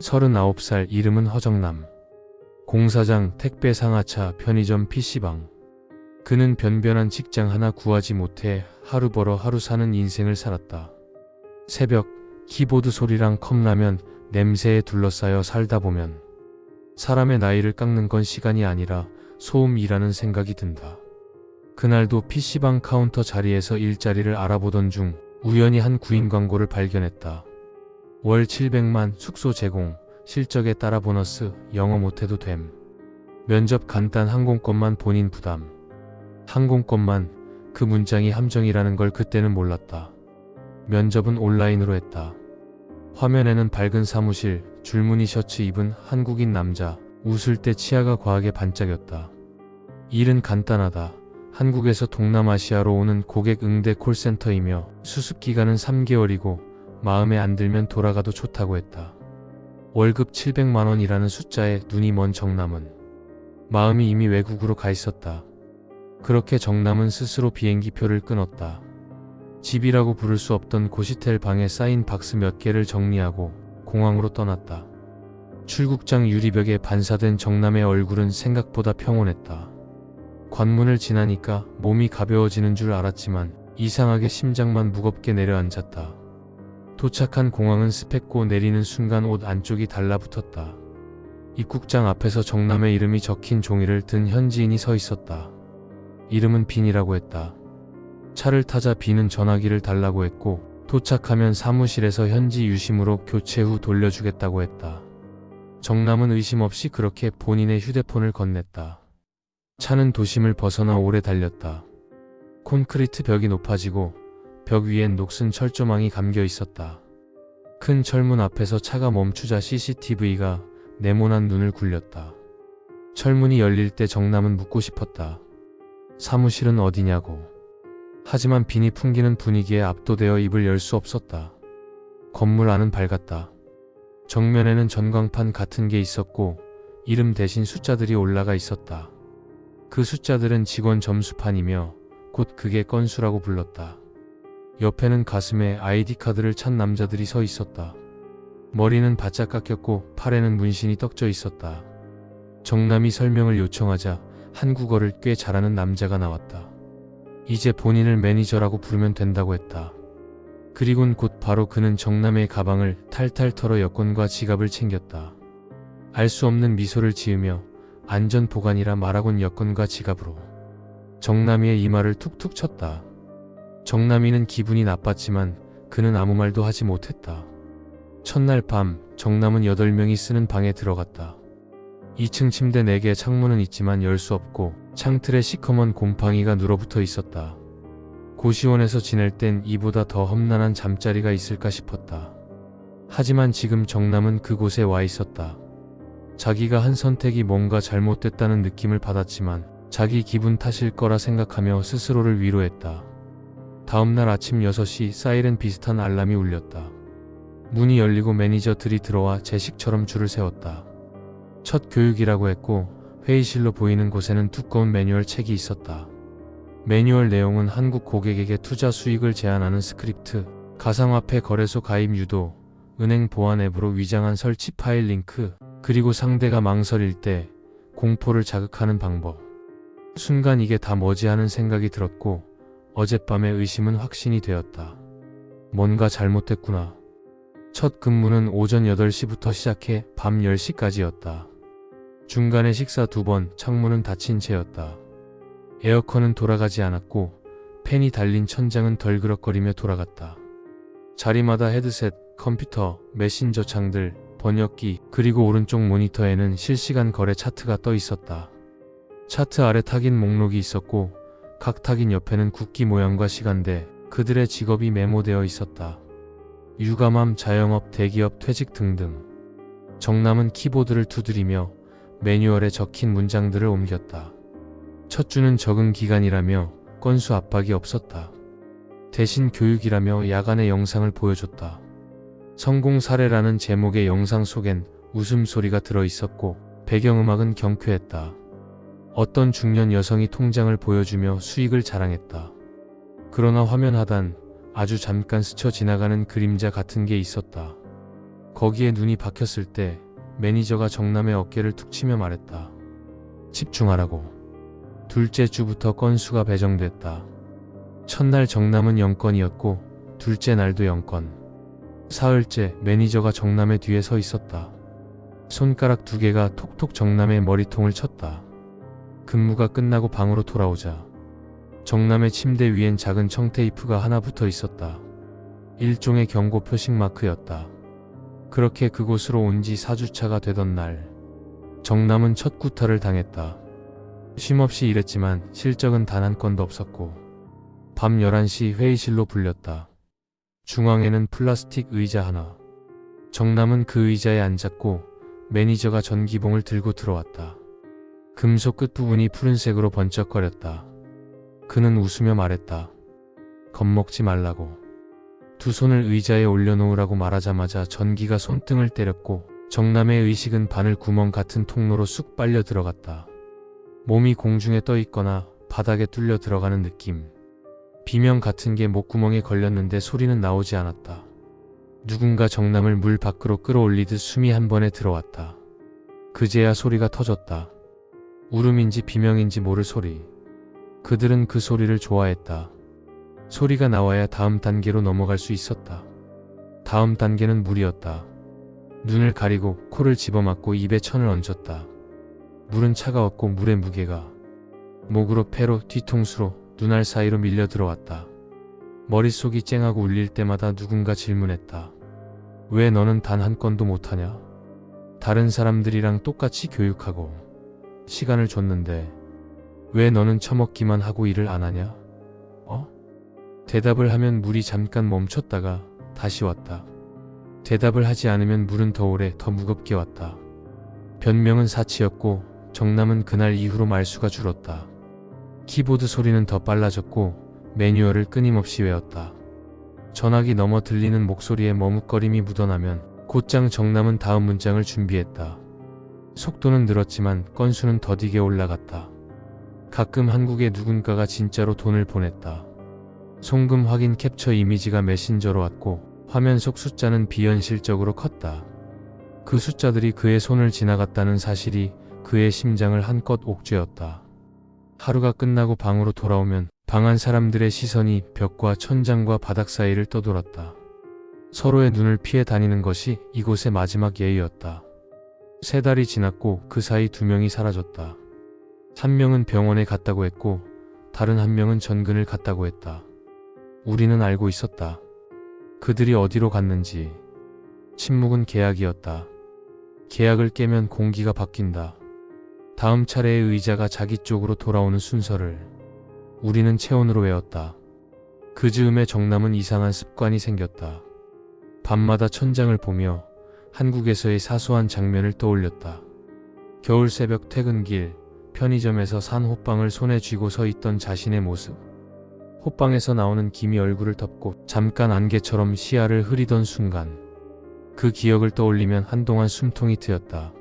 39살, 이름은 허정남. 공사장, 택배 상하차, 편의점, PC방. 그는 변변한 직장 하나 구하지 못해 하루 벌어 하루 사는 인생을 살았다. 새벽, 키보드 소리랑 컵라면 냄새에 둘러싸여 살다 보면 사람의 나이를 깎는 건 시간이 아니라 소음이라는 생각이 든다. 그날도 PC방 카운터 자리에서 일자리를 알아보던 중 우연히 한 구인 광고를 발견했다. 월 700만, 숙소 제공, 실적에 따라 보너스, 영어 못해도 됨. 면접 간단, 항공권만 본인 부담. 항공권만, 그 문장이 함정이라는 걸 그때는 몰랐다. 면접은 온라인으로 했다. 화면에는 밝은 사무실, 줄무늬 셔츠 입은 한국인 남자, 웃을 때 치아가 과하게 반짝였다. 일은 간단하다. 한국에서 동남아시아로 오는 고객 응대 콜센터이며 수습기간은 3개월이고 마음에 안 들면 돌아가도 좋다고 했다. 월급 700만 원이라는 숫자에 눈이 먼 정남은 마음이 이미 외국으로 가 있었다. 그렇게 정남은 스스로 비행기표를 끊었다. 집이라고 부를 수 없던 고시텔 방에 쌓인 박스 몇 개를 정리하고 공항으로 떠났다. 출국장 유리벽에 반사된 정남의 얼굴은 생각보다 평온했다. 관문을 지나니까 몸이 가벼워지는 줄 알았지만 이상하게 심장만 무겁게 내려앉았다. 도착한 공항은 습했고 내리는 순간 옷 안쪽이 달라붙었다. 입국장 앞에서 정남의 이름이 적힌 종이를 든 현지인이 서 있었다. 이름은 빈이라고 했다. 차를 타자 빈은 전화기를 달라고 했고 도착하면 사무실에서 현지 유심으로 교체 후 돌려주겠다고 했다. 정남은 의심 없이 그렇게 본인의 휴대폰을 건넸다. 차는 도심을 벗어나 오래 달렸다. 콘크리트 벽이 높아지고 벽 위엔 녹슨 철조망이 감겨 있었다. 큰 철문 앞에서 차가 멈추자 CCTV가 네모난 눈을 굴렸다. 철문이 열릴 때 정남은 묻고 싶었다. 사무실은 어디냐고. 하지만 빈이 풍기는 분위기에 압도되어 입을 열 수 없었다. 건물 안은 밝았다. 정면에는 전광판 같은 게 있었고 이름 대신 숫자들이 올라가 있었다. 그 숫자들은 직원 점수판이며 곧 그게 건수라고 불렀다. 옆에는 가슴에 아이디카드를 찬 남자들이 서 있었다. 머리는 바짝 깎였고 팔에는 문신이 떡져 있었다. 정남이 설명을 요청하자 한국어를 꽤 잘하는 남자가 나왔다. 이제 본인을 매니저라고 부르면 된다고 했다. 그리곤 곧 바로 그는 정남의 가방을 탈탈 털어 여권과 지갑을 챙겼다. 알 수 없는 미소를 지으며 안전보관이라 말하곤 여권과 지갑으로 정남이의 이마를 툭툭 쳤다. 정남이는 기분이 나빴지만 그는 아무 말도 하지 못했다. 첫날 밤 정남은 8명이 쓰는 방에 들어갔다. 2층 침대 4개, 창문은 있지만 열 수 없고 창틀에 시커먼 곰팡이가 눌어붙어 있었다. 고시원에서 지낼 땐 이보다 더 험난한 잠자리가 있을까 싶었다. 하지만 지금 정남은 그곳에 와 있었다. 자기가 한 선택이 뭔가 잘못됐다는 느낌을 받았지만 자기 기분 탓일 거라 생각하며 스스로를 위로했다. 다음날 아침 6시 사이렌 비슷한 알람이 울렸다. 문이 열리고 매니저들이 들어와 제식처럼 줄을 세웠다. 첫 교육이라고 했고 회의실로 보이는 곳에는 두꺼운 매뉴얼 책이 있었다. 매뉴얼 내용은 한국 고객에게 투자 수익을 제한하는 스크립트, 가상화폐 거래소 가입 유도, 은행 보안 앱으로 위장한 설치 파일 링크, 그리고 상대가 망설일 때 공포를 자극하는 방법. 순간 이게 다 뭐지 하는 생각이 들었고 어젯밤의 의심은 확신이 되었다. 뭔가 잘못됐구나. 첫 근무는 오전 8시부터 시작해 밤 10시까지였다. 중간에 식사 2번, 창문은 닫힌 채였다. 에어컨은 돌아가지 않았고 팬이 달린 천장은 덜그럭거리며 돌아갔다. 자리마다 헤드셋, 컴퓨터, 메신저 창들, 번역기, 그리고 오른쪽 모니터에는 실시간 거래 차트가 떠 있었다. 차트 아래 탁인 목록이 있었고 각 탁인 옆에는 국기 모양과 시간대, 그들의 직업이 메모되어 있었다. 유감함, 자영업, 대기업, 퇴직 등등. 정남은 키보드를 두드리며 매뉴얼에 적힌 문장들을 옮겼다. 첫 주는 적응 기간이라며 건수 압박이 없었다. 대신 교육이라며 야간의 영상을 보여줬다. 성공 사례라는 제목의 영상 속엔 웃음소리가 들어있었고 배경음악은 경쾌했다. 어떤 중년 여성이 통장을 보여주며 수익을 자랑했다. 그러나 화면 하단 아주 잠깐 스쳐 지나가는 그림자 같은 게 있었다. 거기에 눈이 박혔을 때 매니저가 정남의 어깨를 툭 치며 말했다. 집중하라고. 둘째 주부터 건수가 배정됐다. 첫날 정남은 0건이었고 둘째 날도 0건. 사흘째 매니저가 정남의 뒤에 서 있었다. 손가락 2개가 톡톡 정남의 머리통을 쳤다. 근무가 끝나고 방으로 돌아오자 정남의 침대 위엔 작은 청테이프가 하나 붙어 있었다. 일종의 경고 표식 마크였다. 그렇게 그곳으로 온 지 4주차가 되던 날 정남은 첫 구타를 당했다. 쉼없이 일했지만 실적은 단 한 건도 없었고 밤 11시 회의실로 불렸다. 중앙에는 플라스틱 의자 하나. 정남은 그 의자에 앉았고 매니저가 전기봉을 들고 들어왔다. 금속 끝부분이 푸른색으로 번쩍거렸다. 그는 웃으며 말했다. 겁먹지 말라고. 두 손을 의자에 올려놓으라고 말하자마자 전기가 손등을 때렸고 정남의 의식은 바늘 구멍 같은 통로로 쑥 빨려 들어갔다. 몸이 공중에 떠 있거나 바닥에 뚫려 들어가는 느낌. 비명 같은 게 목구멍에 걸렸는데 소리는 나오지 않았다. 누군가 정남을 물 밖으로 끌어올리듯 숨이 한 번에 들어왔다. 그제야 소리가 터졌다. 울음인지 비명인지 모를 소리. 그들은 그 소리를 좋아했다. 소리가 나와야 다음 단계로 넘어갈 수 있었다. 다음 단계는 물이었다. 눈을 가리고 코를 집어막고 입에 천을 얹었다. 물은 차가웠고 물의 무게가 목으로 폐로 뒤통수로 눈알 사이로 밀려 들어왔다. 머릿속이 쨍하고 울릴 때마다 누군가 질문했다. 왜 너는 단 한 건도 못하냐? 다른 사람들이랑 똑같이 교육하고 시간을 줬는데 왜 너는 처먹기만 하고 일을 안 하냐? 대답을 하면 물이 잠깐 멈췄다가 다시 왔다. 대답을 하지 않으면 물은 더 오래 더 무겁게 왔다. 변명은 사치였고 정남은 그날 이후로 말수가 줄었다. 키보드 소리는 더 빨라졌고 매뉴얼을 끊임없이 외웠다. 전화기 너머 들리는 목소리에 머뭇거림이 묻어나면 곧장 정남은 다음 문장을 준비했다. 속도는 늘었지만 건수는 더디게 올라갔다. 가끔 한국에 누군가가 진짜로 돈을 보냈다. 송금 확인 캡처 이미지가 메신저로 왔고 화면 속 숫자는 비현실적으로 컸다. 그 숫자들이 그의 손을 지나갔다는 사실이 그의 심장을 한껏 옥죄었다. 하루가 끝나고 방으로 돌아오면 방 안 사람들의 시선이 벽과 천장과 바닥 사이를 떠돌았다. 서로의 눈을 피해 다니는 것이 이곳의 마지막 예의였다. 3달이 지났고 그 사이 2명이 사라졌다. 한 명은 병원에 갔다고 했고 다른 한 명은 전근을 갔다고 했다. 우리는 알고 있었다. 그들이 어디로 갔는지. 침묵은 계약이었다. 계약을 깨면 공기가 바뀐다. 다음 차례의 의자가 자기 쪽으로 돌아오는 순서를 우리는 체온으로 외웠다. 그 즈음에 정남은 이상한 습관이 생겼다. 밤마다 천장을 보며 한국에서의 사소한 장면을 떠올렸다. 겨울 새벽 퇴근길, 편의점에서 산 호빵을 손에 쥐고 서 있던 자신의 모습. 호빵에서 나오는 김이 얼굴을 덮고 잠깐 안개처럼 시야를 흐리던 순간. 그 기억을 떠올리면 한동안 숨통이 트였다.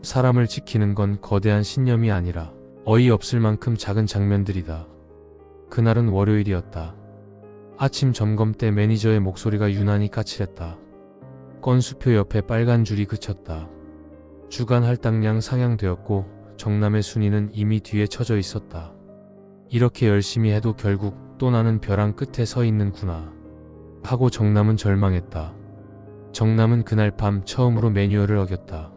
사람을 지키는 건 거대한 신념이 아니라 어이없을 만큼 작은 장면들이다. 그날은 월요일이었다. 아침 점검 때 매니저의 목소리가 유난히 까칠했다. 건수표 옆에 빨간 줄이 그쳤다. 주간 할당량 상향되었고 정남의 순위는 이미 뒤에 쳐져 있었다. 이렇게 열심히 해도 결국 또 나는 벼랑 끝에 서 있는구나 하고 정남은 절망했다. 정남은 그날 밤 처음으로 매뉴얼을 어겼다.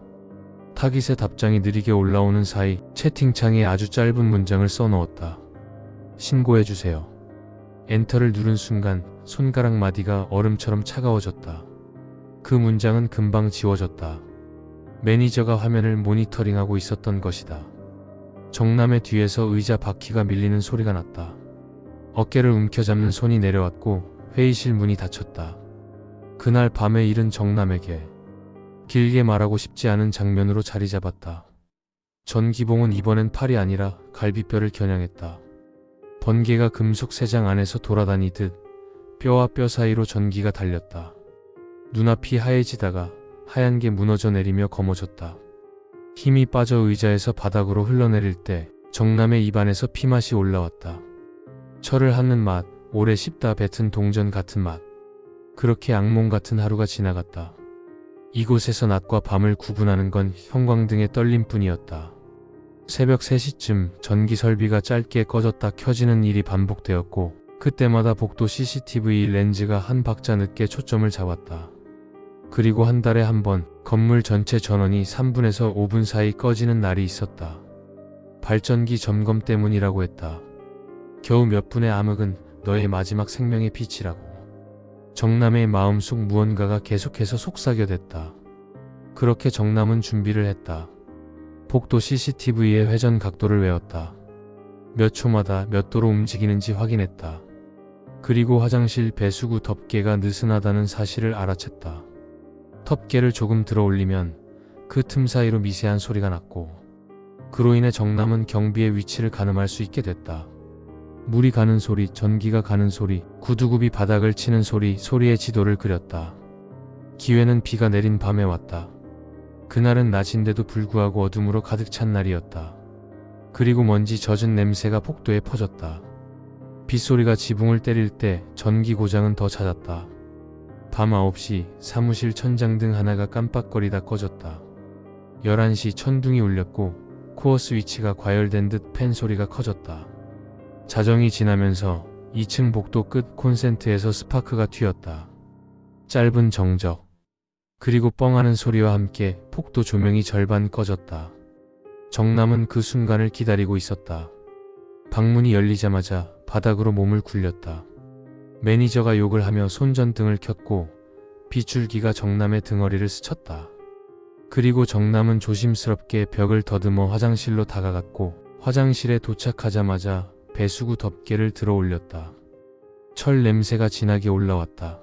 타깃의 답장이 느리게 올라오는 사이 채팅창에 아주 짧은 문장을 써넣었다. 신고해주세요. 엔터를 누른 순간 손가락 마디가 얼음처럼 차가워졌다. 그 문장은 금방 지워졌다. 매니저가 화면을 모니터링하고 있었던 것이다. 정남의 뒤에서 의자 바퀴가 밀리는 소리가 났다. 어깨를 움켜잡는 손이 내려왔고 회의실 문이 닫혔다. 그날 밤의 일은 정남에게 길게 말하고 싶지 않은 장면으로 자리 잡았다. 전기봉은 이번엔 팔이 아니라 갈비뼈를 겨냥했다. 번개가 금속 세장 안에서 돌아다니듯 뼈와 뼈 사이로 전기가 달렸다. 눈앞이 하얘지다가 하얀 게 무너져 내리며 검어졌다. 힘이 빠져 의자에서 바닥으로 흘러내릴 때 정남의 입안에서 피맛이 올라왔다. 철을 핥는 맛, 오래 씹다 뱉은 동전 같은 맛. 그렇게 악몽 같은 하루가 지나갔다. 이곳에서 낮과 밤을 구분하는 건 형광등의 떨림뿐이었다. 새벽 3시쯤 전기 설비가 짧게 꺼졌다 켜지는 일이 반복되었고 그때마다 복도 CCTV 렌즈가 한 박자 늦게 초점을 잡았다. 그리고 한 달에 한 번 건물 전체 전원이 3분에서 5분 사이 꺼지는 날이 있었다. 발전기 점검 때문이라고 했다. 겨우 몇 분의 암흑은 너의 마지막 생명의 빛이라고. 정남의 마음속 무언가가 계속해서 속삭여댔다. 그렇게 정남은 준비를 했다. 복도 CCTV의 회전 각도를 외웠다. 몇 초마다 몇 도로 움직이는지 확인했다. 그리고 화장실 배수구 덮개가 느슨하다는 사실을 알아챘다. 덮개를 조금 들어 올리면 그 틈 사이로 미세한 소리가 났고 그로 인해 정남은 경비의 위치를 가늠할 수 있게 됐다. 물이 가는 소리, 전기가 가는 소리, 구두굽이 바닥을 치는 소리, 소리의 지도를 그렸다. 기회는 비가 내린 밤에 왔다. 그날은 낮인데도 불구하고 어둠으로 가득 찬 날이었다. 그리고 먼지 젖은 냄새가 복도에 퍼졌다. 빗소리가 지붕을 때릴 때 전기 고장은 더 잦았다. 밤 9시 사무실 천장등 하나가 깜빡거리다 꺼졌다. 11시 천둥이 울렸고 코어 스위치가 과열된 듯 팬 소리가 커졌다. 자정이 지나면서 2층 복도 끝 콘센트에서 스파크가 튀었다. 짧은 정적. 그리고 뻥하는 소리와 함께 복도 조명이 절반 꺼졌다. 정남은 그 순간을 기다리고 있었다. 방문이 열리자마자 바닥으로 몸을 굴렸다. 매니저가 욕을 하며 손전등을 켰고 빗줄기가 정남의 등허리를 스쳤다. 그리고 정남은 조심스럽게 벽을 더듬어 화장실로 다가갔고 화장실에 도착하자마자 배수구 덮개를 들어 올렸다. 철 냄새가 진하게 올라왔다.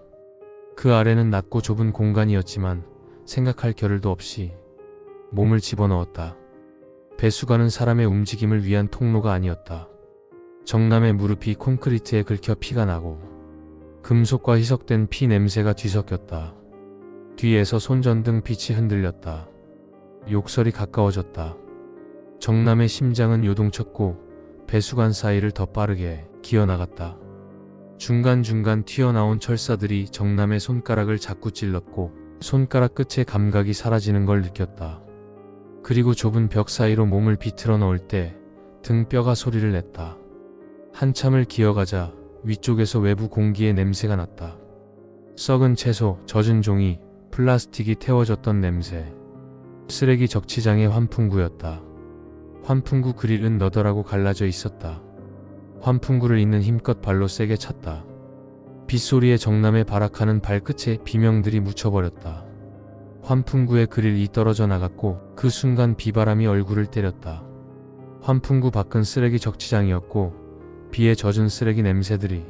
그 아래는 낮고 좁은 공간이었지만 생각할 겨를도 없이 몸을 집어넣었다. 배수관은 사람의 움직임을 위한 통로가 아니었다. 정남의 무릎이 콘크리트에 긁혀 피가 나고 금속과 희석된 피 냄새가 뒤섞였다. 뒤에서 손전등 빛이 흔들렸다. 욕설이 가까워졌다. 정남의 심장은 요동쳤고 배수관 사이를 더 빠르게 기어나갔다. 중간중간 튀어나온 철사들이 정남의 손가락을 자꾸 찔렀고 손가락 끝의 감각이 사라지는 걸 느꼈다. 그리고 좁은 벽 사이로 몸을 비틀어 넣을 때 등뼈가 소리를 냈다. 한참을 기어가자 위쪽에서 외부 공기의 냄새가 났다. 썩은 채소, 젖은 종이, 플라스틱이 태워졌던 냄새. 쓰레기 적치장의 환풍구였다. 환풍구 그릴은 너덜하고 갈라져 있었다. 환풍구를 잇는 힘껏 발로 세게 찼다. 빗소리에 정남의 발악하는 발끝에 비명들이 묻혀버렸다. 환풍구의 그릴이 떨어져 나갔고 그 순간 비바람이 얼굴을 때렸다. 환풍구 밖은 쓰레기 적치장이었고 비에 젖은 쓰레기 냄새들이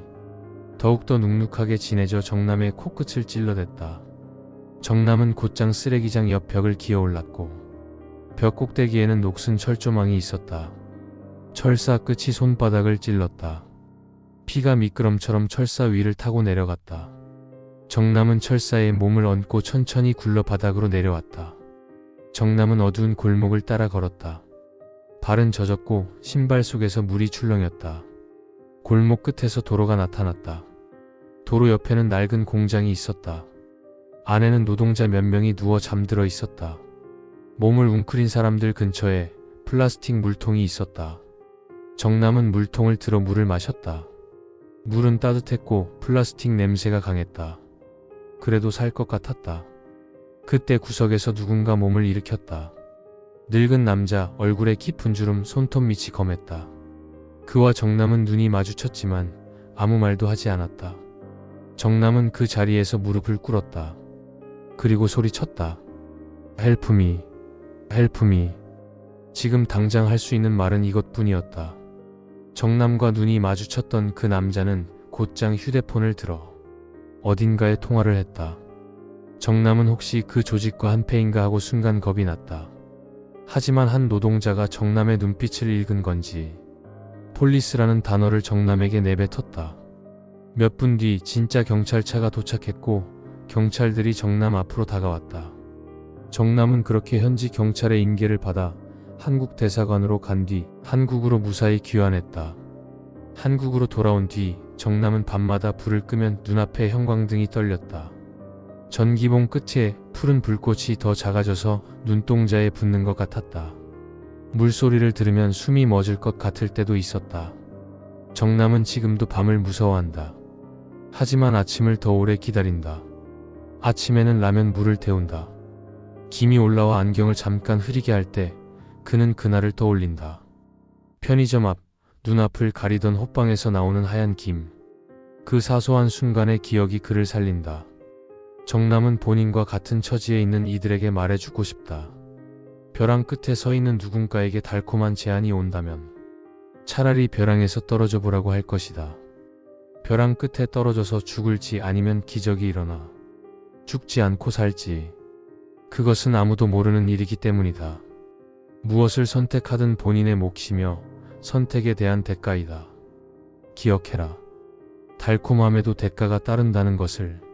더욱더 눅눅하게 진해져 정남의 코끝을 찔러댔다. 정남은 곧장 쓰레기장 옆 벽을 기어올랐고 벽 꼭대기에는 녹슨 철조망이 있었다. 철사 끝이 손바닥을 찔렀다. 피가 미끄럼처럼 철사 위를 타고 내려갔다. 정남은 철사에 몸을 얹고 천천히 굴러 바닥으로 내려왔다. 정남은 어두운 골목을 따라 걸었다. 발은 젖었고 신발 속에서 물이 출렁였다. 골목 끝에서 도로가 나타났다. 도로 옆에는 낡은 공장이 있었다. 안에는 노동자 몇 명이 누워 잠들어 있었다. 몸을 웅크린 사람들 근처에 플라스틱 물통이 있었다. 정남은 물통을 들어 물을 마셨다. 물은 따뜻했고 플라스틱 냄새가 강했다. 그래도 살 것 같았다. 그때 구석에서 누군가 몸을 일으켰다. 늙은 남자, 얼굴에 깊은 주름, 손톱 밑이 검했다. 그와 정남은 눈이 마주쳤지만 아무 말도 하지 않았다. 정남은 그 자리에서 무릎을 꿇었다. 그리고 소리쳤다. Help me. Help me. 지금 당장 할 수 있는 말은 이것뿐이었다. 정남과 눈이 마주쳤던 그 남자는 곧장 휴대폰을 들어 어딘가에 통화를 했다. 정남은 혹시 그 조직과 한패인가 하고 순간 겁이 났다. 하지만 한 노동자가 정남의 눈빛을 읽은 건지 폴리스라는 단어를 정남에게 내뱉었다. 몇 분 뒤 진짜 경찰차가 도착했고 경찰들이 정남 앞으로 다가왔다. 정남은 그렇게 현지 경찰의 인계를 받아 한국 대사관으로 간 뒤 한국으로 무사히 귀환했다. 한국으로 돌아온 뒤 정남은 밤마다 불을 끄면 눈앞에 형광등이 떨렸다. 전기봉 끝에 푸른 불꽃이 더 작아져서 눈동자에 붙는 것 같았다. 물소리를 들으면 숨이 멎을 것 같을 때도 있었다. 정남은 지금도 밤을 무서워한다. 하지만 아침을 더 오래 기다린다. 아침에는 라면 물을 데운다. 김이 올라와 안경을 잠깐 흐리게 할 때 그는 그날을 떠올린다. 편의점 앞 눈앞을 가리던 호빵에서 나오는 하얀 김. 그 사소한 순간의 기억이 그를 살린다. 정남은 본인과 같은 처지에 있는 이들에게 말해주고 싶다. 벼랑 끝에 서 있는 누군가에게 달콤한 제안이 온다면 차라리 벼랑에서 떨어져 보라고 할 것이다. 벼랑 끝에 떨어져서 죽을지 아니면 기적이 일어나 죽지 않고 살지. 그것은 아무도 모르는 일이기 때문이다. 무엇을 선택하든 본인의 몫이며 선택에 대한 대가이다. 기억해라. 달콤함에도 대가가 따른다는 것을.